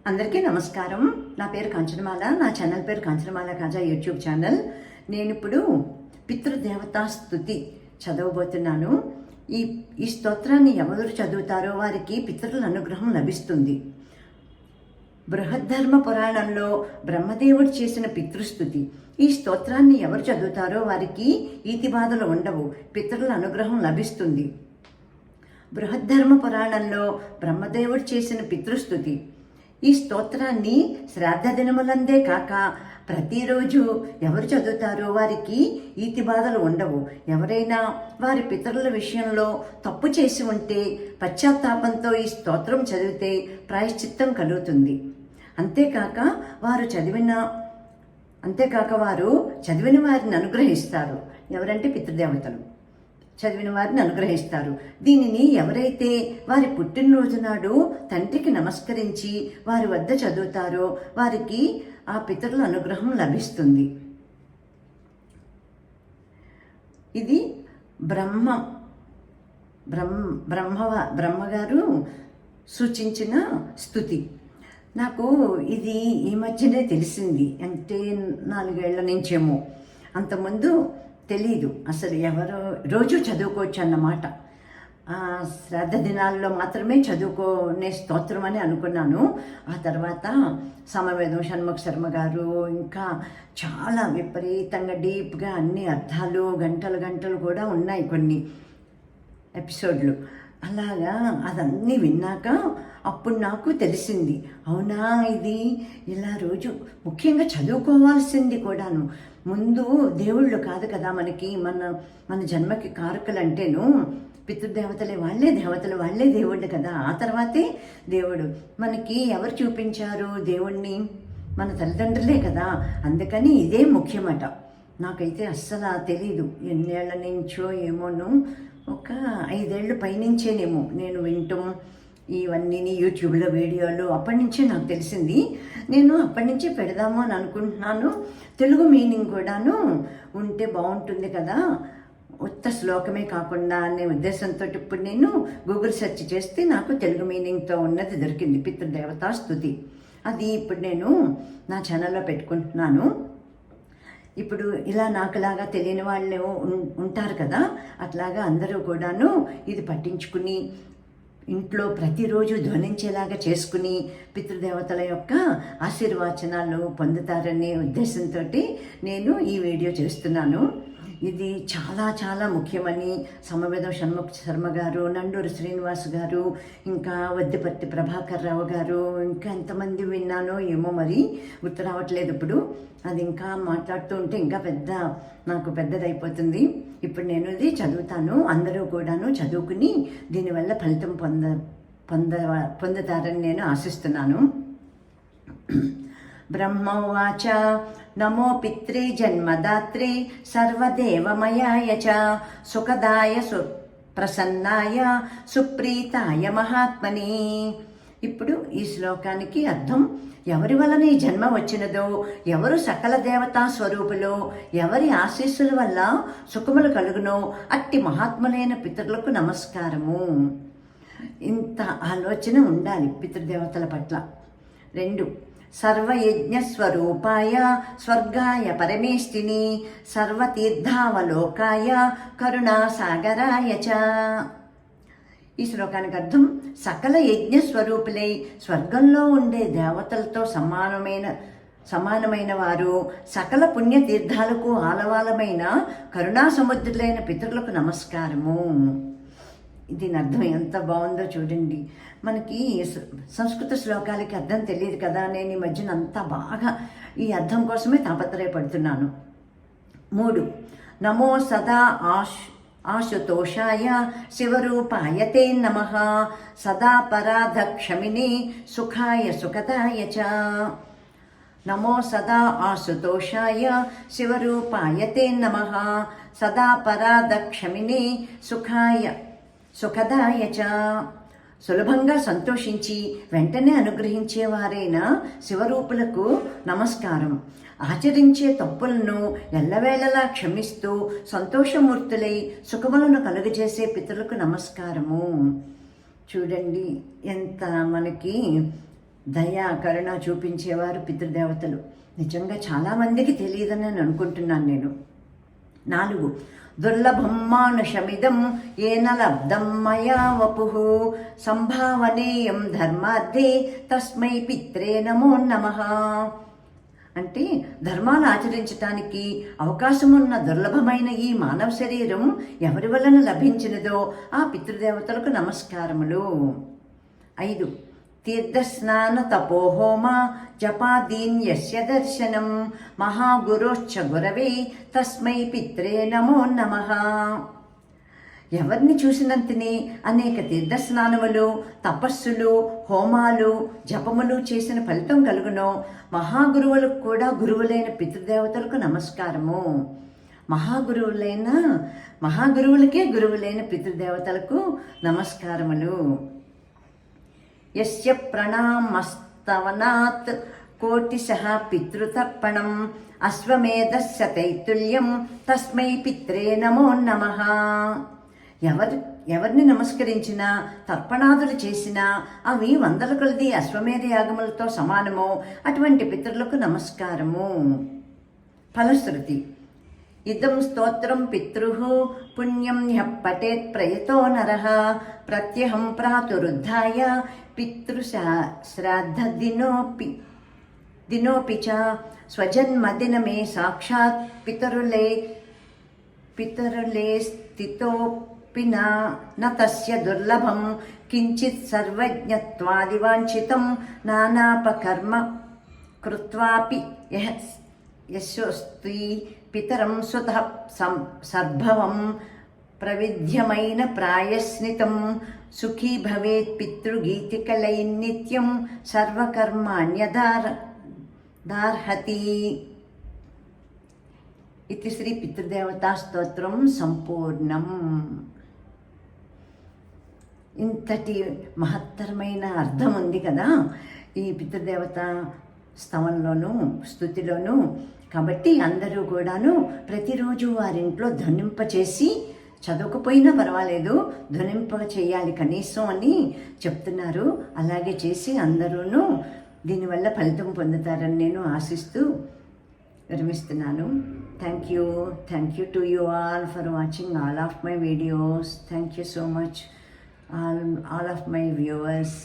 అందరికీ నమస్కారం. నా పేరు కాంచనమాల. నా ఛానల్ పేరు కాంచనమాల కాజా యూట్యూబ్ ఛానల్. నేను ఇప్పుడు పితృదేవతా స్తుతి చదవబోతున్నాను. ఈ స్తోత్రాన్ని ఎవరు చదువుతారో వారికి పితృల అనుగ్రహం లభిస్తుంది. బృహద్ధర్మ పురాణంలో బ్రహ్మదేవుడు చేసిన పితృస్తుతి. ఈ స్తోత్రాన్ని ఎవరు చదువుతారో వారికి ఈతి బాధలు ఉండవు, పితృల అనుగ్రహం లభిస్తుంది. బృహద్ధర్మ పురాణంలో బ్రహ్మదేవుడు చేసిన పితృస్తుతి. ఈ స్తోత్రాన్ని శ్రాద్ధ దినములందే కాక ప్రతిరోజు ఎవరు చదువుతారో వారికి ఈతి బాధలు ఉండవు. ఎవరైనా వారి పితరుల విషయంలో తప్పు చేసి ఉంటే పశ్చాత్తాపంతో ఈ స్తోత్రం చదివితే ప్రాయశ్చిత్తం కలుగుతుంది. అంతేకాక వారు చదివిన వారిని అనుగ్రహిస్తారు. ఎవరంటే పితృదేవతలు చదివిన వారిని అనుగ్రహిస్తారు. దీనిని ఎవరైతే వారి పుట్టినరోజు నాడు తండ్రికి నమస్కరించి వారి వద్ద చదువుతారో వారికి ఆ పితరుల అనుగ్రహం లభిస్తుంది. ఇది బ్రహ్మగారు సూచించిన స్తుతి. నాకు ఇది ఈ మధ్యనే తెలిసింది, అంటే 4 ఏళ్ల నుంచేమో. అంతకుముందు తెలీదు అసలు. ఎవరు రోజు చదువుకోవచ్చు అన్నమాట. శ్రాద్ధ దినాల్లో మాత్రమే చదువుకునే స్తోత్రం అని అనుకున్నాను. ఆ తర్వాత సమవేదం షణ్ముఖ శర్మ గారు ఇంకా చాలా విపరీతంగా డీప్గా అన్ని అర్థాలు గంటలు కూడా ఉన్నాయి కొన్ని ఎపిసోడ్లు. అలాగా అదన్నీ విన్నాక అప్పుడు నాకు తెలిసింది, అవునా ఇది ఇలా రోజు ముఖ్యంగా చదువుకోవాల్సింది కూడాను. ముందు దేవుళ్ళు కాదు కదా మనకి, మన జన్మకి కారకులు అంటేను పితృదేవతలే, వాళ్ళే దేవుళ్ళు కదా. ఆ తర్వాతే దేవుడు. మనకి ఎవరు చూపించారు దేవుణ్ణి? మన తల్లిదండ్రులే కదా. అందుకని ఇదే ముఖ్యమట. నాకైతే అస్సలు తెలీదు, ఎన్నేళ్ల నుంచో ఏమోను, ఒక 5 ఏళ్ళు పైనుంచేనేమో నేను వింటాం ఇవన్నీ యూట్యూబ్లో వీడియోలు. అప్పటి నుంచే నాకు తెలిసింది. నేను అప్పటి నుంచే పెడదాము అని అనుకుంటున్నాను. తెలుగు మీనింగ్ కూడాను ఉంటే బాగుంటుంది కదా, ఉత్త శ్లోకమే కాకుండా అనే ఉద్దేశంతో ఇప్పుడు నేను గూగుల్ సెర్చ్ చేస్తే నాకు తెలుగు మీనింగ్తో ఉన్నది దొరికింది, పితృదేవతా స్తుతి. అది ఇప్పుడు నేను నా ఛానల్లో పెట్టుకుంటున్నాను. ఇప్పుడు ఇలా నాకులాగా తెలియని వాళ్ళు ఉంటారు కదా, అట్లాగా అందరూ కూడాను ఇది పట్టించుకుని ఇంట్లో ప్రతిరోజు ధ్వనించేలాగా చేసుకుని పితృదేవతల యొక్క ఆశీర్వచనాలు పొందుతారనే ఉద్దేశంతో నేను ఈ వీడియో చేస్తున్నాను. ఇది చాలా చాలా ముఖ్యమని సమవేదం షణ్ముఖ శర్మ గారు, నండూరు శ్రీనివాస్ గారు, ఇంకా వద్దిపర్తి ప్రభాకర్ రావు గారు, ఇంకా ఎంతమంది విన్నానో ఏమో మరి గుర్తు రావట్లేదు ఇప్పుడు. అది ఇంకా మాట్లాడుతూ ఉంటే ఇంకా నాకు పెద్దదైపోతుంది. ఇప్పుడు నేను ఇది చదువుతాను. అందరూ కూడాను చదువుకుని దీనివల్ల ఫలితం పొందుతారని నేను ఆశిస్తున్నాను. బ్రహ్మోవాచ నమో పిత్రే జన్మదాత్రే సర్వదేవమయాయ చ సుఖదాయ ప్రసన్నాయ సుప్రీతాయ మహాత్మని. ఇప్పుడు ఈ శ్లోకానికి అర్థం, ఎవరి వలన ఈ జన్మ వచ్చినదో, ఎవరు సకల దేవతా స్వరూపులో, ఎవరి ఆశీస్సుల వల్ల సుఖములు కలుగునో అట్టి మహాత్ములైన పితరులకు నమస్కారము. ఇంత ఆలోచన ఉండాలి పితృదేవతల పట్ల. 2 సర్వయజ్ఞస్వరూపాయ స్వర్గాయ పరమేష్ఠిని సర్వతీర్థావలోకాయ కరుణాసాగరాయ చ. ఈ శ్లోకానికి అర్థం, సకల యజ్ఞ స్వరూపులై స్వర్గంలో ఉండే దేవతలతో సమానమైన వారు, సకల పుణ్యతీర్థాలకు ఆలవాలమైన కరుణా సముద్రులైన పితరులకు నమస్కారము. దీని అర్థం ఎంత బాగుందో చూడండి. మనకి సంస్కృత శ్లోకాలకి అర్థం తెలియదు కదా. నేను ఈ మధ్యన అంతా బాగా ఈ అర్థం కోసమే తాపత్రయపడుతున్నాను. 3 నమో సదా ఆశుతోషాయ శివరూపాయ తే నమః సదా పరాధ క్షమినే సుఖాయ సుఖదాయ చ. నమో సదా ఆశుతోషాయ శివరూపాయ తే నమః సదా పరాధ క్షమినే సుఖాయ సుఖదాయ చ. సులభంగా సంతోషించి వెంటనే అనుగ్రహించేవారైన శివరూపులకు నమస్కారం. ఆచరించే తప్పులను ఎల్లవేళలా క్షమిస్తూ సంతోషమూర్తులై సుఖములను కలుగజేసే పితరులకు నమస్కారము. చూడండి ఎంత మనకి దయ కరుణ చూపించేవారు పితృదేవతలు. నిజంగా చాలామందికి తెలియదని నేను అనుకుంటున్నాను నేను. 4 దుర్లభం మానుషమిదం ఏన లబ్ధం మయా వపుః సంభావనేయం ధర్మార్థే తస్మై పిత్రే నమో నమః. అంటే ధర్మాలు ఆచరించటానికి అవకాశమున్న దుర్లభమైన ఈ మానవ శరీరం ఎవరి వలన లభించినదో ఆ పితృదేవతలకు నమస్కారములు. 5 తీర్థస్నాన తపోహోమ జపాదీన్యస్య దర్శనం మహాగురోశ్చ గురవే తస్మై పిత్రే నమో నమః. ఎవరిని చూసినంతనే అనేక తీర్థస్నానములు, తపస్సులు, హోమాలు, జపములు చేసిన ఫలితం కలుగునో మహాగురువులకు కూడా గురువులైన పితృదేవతలకు నమస్కారము. మహాగురువులకే గురువులైన పితృదేవతలకు నమస్కారములు. యస్య ప్రణామస్తవనాత్ కోటిశః పితృతర్పణం అశ్వమేధస్య తైతుల్యం తస్మై పిత్రే నమో నమః. ఎవరిని నమస్కరించినా, తర్పణాదులు చేసినా అవి 100 కొలది అశ్వమేధ యాగములతో సమానము. అటువంటి పితరులకు నమస్కారము. ఫలశ్రుతి ఇదం స్తోత్రం పితృః పుణ్యం హ్యః పఠేత్ ప్రయతో నరః ప్రత్యహం ప్రాతురుద్ధాయ పితృశ్రాద్ధదినోపి చ స్వజన్మదినమే సాక్షాత్ పితరులే స్థితోపి న తస్య దుర్లభం కించిత్ సర్వజ్ఞత్వాదివాంఛితం నానాపకర్మ కృత్వాపి యశోస్తి పితరం స్వతః సద్భవం ప్రవిధ్యమైన ప్రాయస్నితం సుఖీ భవేత్ పితృగీతికలైన్నిత్యం సర్వకర్మాణ్యదార్హతి. ఇది శ్రీ పితృదేవతా స్తోత్రం సంపూర్ణం. ఇంతటి మహత్తరమైన అర్థం ఉంది కదా ఈ పితృదేవత స్తవంలోనూ స్తుతిలోనూ. కాబట్టి అందరూ కూడాను ప్రతిరోజు వారింట్లో ధ్వనింపచేసి, చదవకపోయినా పర్వాలేదు ధ్వనింప చేయాలి కనీసం అని చెప్తున్నారు. అలాగే చేసి అందరూను దీనివల్ల ఫలితం పొందుతారని నేను ఆశిస్తూ విరమిస్తున్నాను. Thank you to you all for watching all of my videos. Thank you so much all of my viewers.